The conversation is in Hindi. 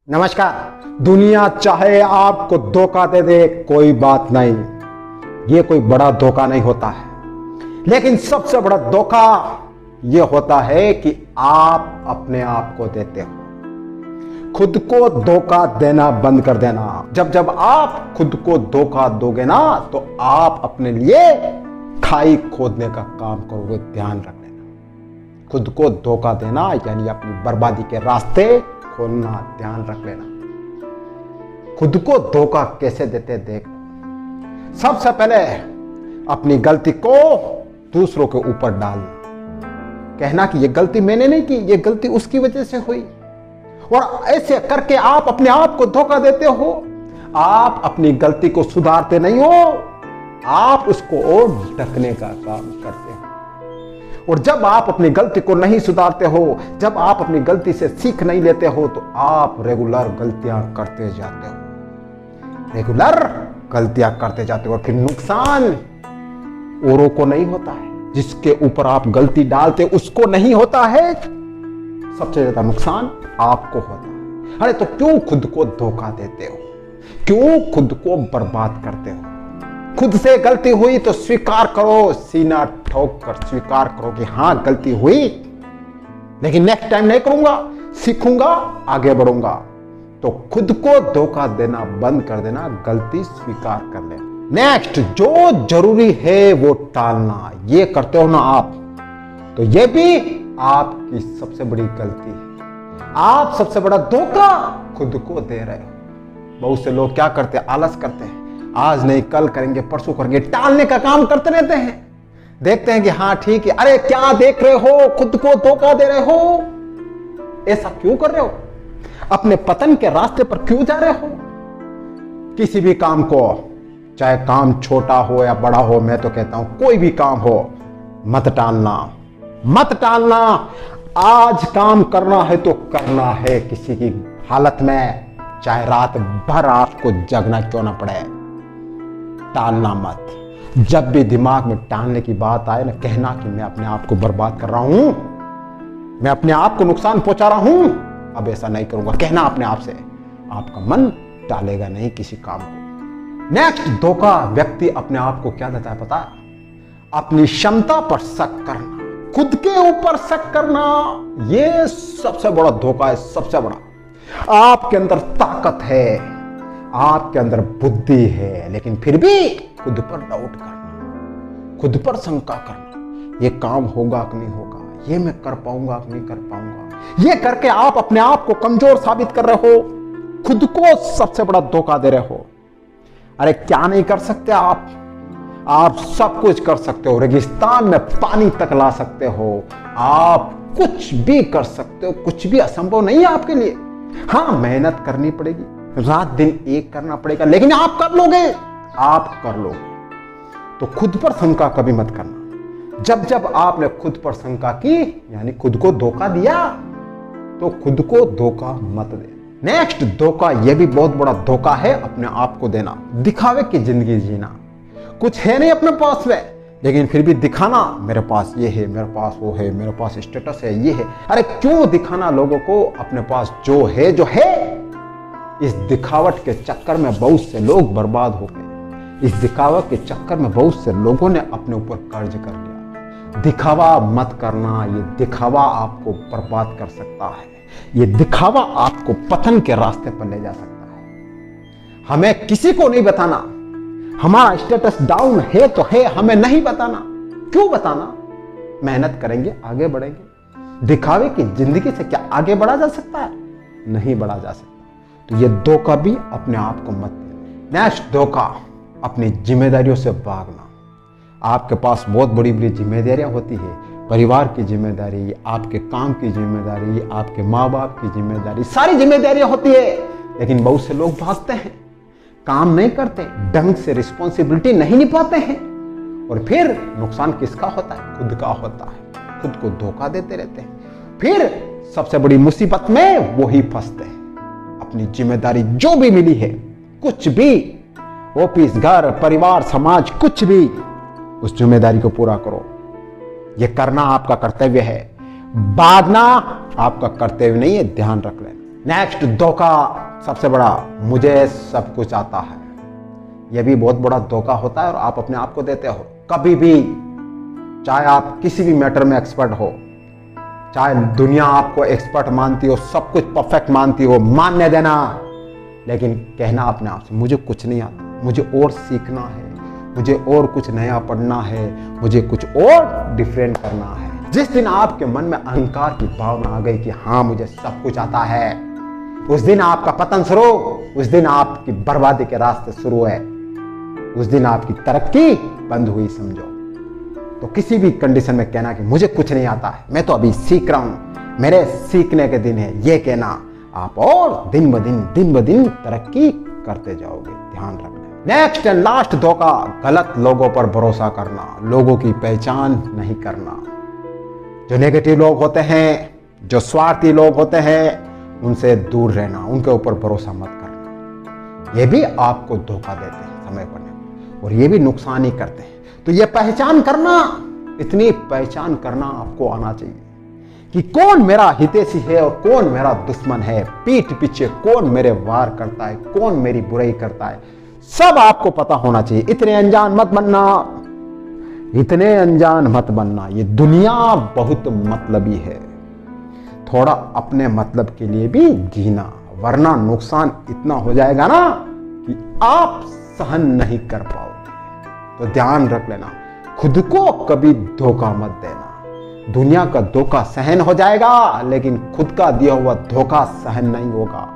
नमस्कार। दुनिया चाहे आपको धोखा दे दे कोई बात नहीं, ये कोई बड़ा धोखा नहीं होता है। लेकिन सबसे बड़ा धोखा ये होता है कि आप अपने आप को देते हो। खुद को धोखा देना बंद कर देना। जब आप खुद को धोखा दोगे ना तो आप अपने लिए खाई खोदने का काम करोगे। ध्यान रख लेना। खुद को धोखा देना यानी अपनी बर्बादी के रास्ते खोलना। ध्यान रख लेना। खुद को धोखा कैसे देते देख। सबसे पहले अपनी गलती को दूसरों के ऊपर डालना, कहना कि ये गलती मैंने नहीं की, ये गलती उसकी वजह से हुई। और ऐसे करके आप अपने आप को धोखा देते हो। आप अपनी गलती को सुधारते नहीं हो, आप उसको और ढकने का काम करते हो। और जब आप अपनी गलती को नहीं सुधारते हो, जब आप अपनी गलती से सीख नहीं लेते हो, तो आप रेगुलर गलतियां करते जाते हो। रेगुलर गलतियां करते जाते हो और फिर नुकसान औरों को नहीं होता है, जिसके ऊपर आप गलती डालते उसको नहीं होता है। सबसे ज्यादा नुकसान आपको होता है। अरे तो क्यों खुद को धोखा देते हो? क्यों खुद को बर्बाद करते हो? खुद से गलती हुई तो स्वीकार करो, सीना ठोक कर स्वीकार करो कि हां गलती हुई, लेकिन नेक्स्ट टाइम नहीं करूंगा, सीखूंगा, आगे बढ़ूंगा। तो खुद को धोखा देना बंद कर देना, गलती स्वीकार कर लेना। नेक्स्ट, जो जरूरी है वो टालना, ये करते हो ना आप, तो ये भी आपकी सबसे बड़ी गलती है। आप सबसे बड़ा धोखा खुद को दे रहे हो। बहुत से लोग क्या करते हैं? आलस करते हैं। आज नहीं, कल करेंगे, परसों करेंगे, टालने का काम करते रहते हैं। देखते हैं कि हाँ ठीक है, अरे क्या देख रहे हो? खुद को धोखा दे रहे हो। ऐसा क्यों कर रहे हो? अपने पतन के रास्ते पर क्यों जा रहे हो? किसी भी काम को, चाहे काम छोटा हो या बड़ा हो, मैं तो कहता हूं कोई भी काम हो, मत टालना, मत टालना। आज काम करना है तो करना है, किसी की हालत में, चाहे रात भर आपको जगना क्यों ना पड़े। टालना मत। जब भी दिमाग में टालने की बात आए ना, कहना कि मैं अपने आप को बर्बाद कर रहा हूं, मैं अपने आप को नुकसान पहुंचा रहा हूं, अब ऐसा नहीं करूंगा। कहना अपने आप से, आपका मन टालेगा नहीं किसी काम को। नेक्स्ट धोखा व्यक्ति अपने आप को क्या देता है पता है? अपनी क्षमता पर शक करना, खुद के ऊपर शक करना। यह सबसे बड़ा धोखा है, सबसे बड़ा। आपके अंदर ताकत है, आपके अंदर बुद्धि है, लेकिन फिर भी खुद पर डाउट करना, खुद पर शंका करना, ये काम होगा कि नहीं होगा, ये मैं कर पाऊंगा कि नहीं कर पाऊंगा। ये करके आप अपने आप को कमजोर साबित कर रहे हो, खुद को सबसे बड़ा धोखा दे रहे हो। अरे क्या नहीं कर सकते आप सब कुछ कर सकते हो। रेगिस्तान में पानी तक ला सकते हो, आप कुछ भी कर सकते हो, कुछ भी असंभव नहीं है आपके लिए। हाँ, मेहनत करनी पड़ेगी, रात दिन एक करना पड़ेगा, लेकिन आप कर लोगे, आप कर लोगे। तो खुद पर शंका कभी मत करना। जब आपने खुद पर शंका की यानी खुद को धोखा दिया, तो खुद को धोखा मत दे। नेक्स्ट धोखा, यह भी बहुत बड़ा धोखा है, अपने आप को देना, दिखावे की जिंदगी जीना। कुछ है नहीं अपने पास में, लेकिन फिर भी दिखाना, मेरे पास ये है, मेरे पास वो है, मेरे पास स्टेटस है, ये है। अरे क्यों दिखाना लोगों को अपने पास जो है? इस दिखावट के चक्कर में बहुत से लोग बर्बाद हो गए। इस दिखावट के चक्कर में बहुत से लोगों ने अपने ऊपर कर्ज कर लिया। दिखावा मत करना, ये दिखावा आपको बर्बाद कर सकता है। ये दिखावा आपको पतन के रास्ते पर ले जा सकता है। हमें किसी को नहीं बताना हमारा स्टेटस डाउन है तो है, हमें नहीं बताना। क्यों बताना? मेहनत करेंगे, आगे बढ़ेंगे। दिखावे की जिंदगी से क्या आगे बढ़ा जा सकता है? नहीं बढ़ा जा सकता। तो ये धोखा भी अपने आप को मत देना। नेक्स्ट धोखा, अपनी जिम्मेदारियों से भागना। आपके पास बहुत बड़ी बड़ी जिम्मेदारियां होती है, परिवार की जिम्मेदारी, आपके काम की जिम्मेदारी, आपके माँ बाप की जिम्मेदारी, सारी जिम्मेदारियां होती है। लेकिन बहुत से लोग भागते हैं, काम नहीं करते, ढंग से रिस्पॉन्सिबिलिटी नहीं निभाते हैं, और फिर नुकसान किसका होता है? खुद का होता है। खुद को धोखा देते रहते हैं, फिर सबसे बड़ी मुसीबत में वही फंसते हैं। अपनी जिम्मेदारी जो भी मिली है, कुछ भी, ऑफिस, घर, परिवार, समाज, कुछ भी, उस जिम्मेदारी को पूरा करो। यह करना आपका कर्तव्य है, भागना आपका कर्तव्य नहीं है। ध्यान रख लेना। नेक्स्ट धोखा सबसे बड़ा, मुझे सब कुछ आता है। यह भी बहुत बड़ा धोखा होता है और आप अपने आप को देते हो। कभी भी, चाहे आप किसी भी मैटर में एक्सपर्ट हो, चाहे दुनिया आपको एक्सपर्ट मानती हो, सब कुछ परफेक्ट मानती हो, मानने देना, लेकिन कहना अपने आप से मुझे कुछ नहीं आता, मुझे और सीखना है, मुझे और कुछ नया पढ़ना है, मुझे कुछ और डिफरेंट करना है। जिस दिन आपके मन में अहंकार की भावना आ गई कि हाँ मुझे सब कुछ आता है, उस दिन आपका पतन शुरू, उस दिन आपकी बर्बादी के रास्ते शुरू है, उस दिन आपकी तरक्की बंद हुई समझो। तो किसी भी कंडीशन में कहना कि मुझे कुछ नहीं आता है, मैं तो अभी सीख रहा हूं, मेरे सीखने के दिन है, ये कहना, आप और दिन ब दिन तरक्की करते जाओगे। ध्यान रखना। नेक्स्ट एंड लास्ट धोखा, गलत लोगों पर भरोसा करना, लोगों की पहचान नहीं करना। जो नेगेटिव लोग होते हैं, जो स्वार्थी लोग होते हैं, उनसे दूर रहना, उनके ऊपर भरोसा मत करना। ये भी आपको धोखा देते हैं समय पर, और ये भी नुकसान ही करते हैं। तो ये पहचान करना, इतनी पहचान करना आपको आना चाहिए कि कौन मेरा हितैषी है और कौन मेरा दुश्मन है, पीठ पीछे कौन मेरे वार करता है, कौन मेरी बुराई करता है, सब आपको पता होना चाहिए। इतने अनजान मत बनना, इतने अनजान मत बनना। ये दुनिया बहुत मतलबी है, थोड़ा अपने मतलब के लिए भी जीना, वरना नुकसान इतना हो जाएगा ना कि आप सहन नहीं कर पाओगे। तो ध्यान रख लेना, खुद को कभी धोखा मत देना। दुनिया का धोखा सहन हो जाएगा, लेकिन खुद का दिया हुआ धोखा सहन नहीं होगा।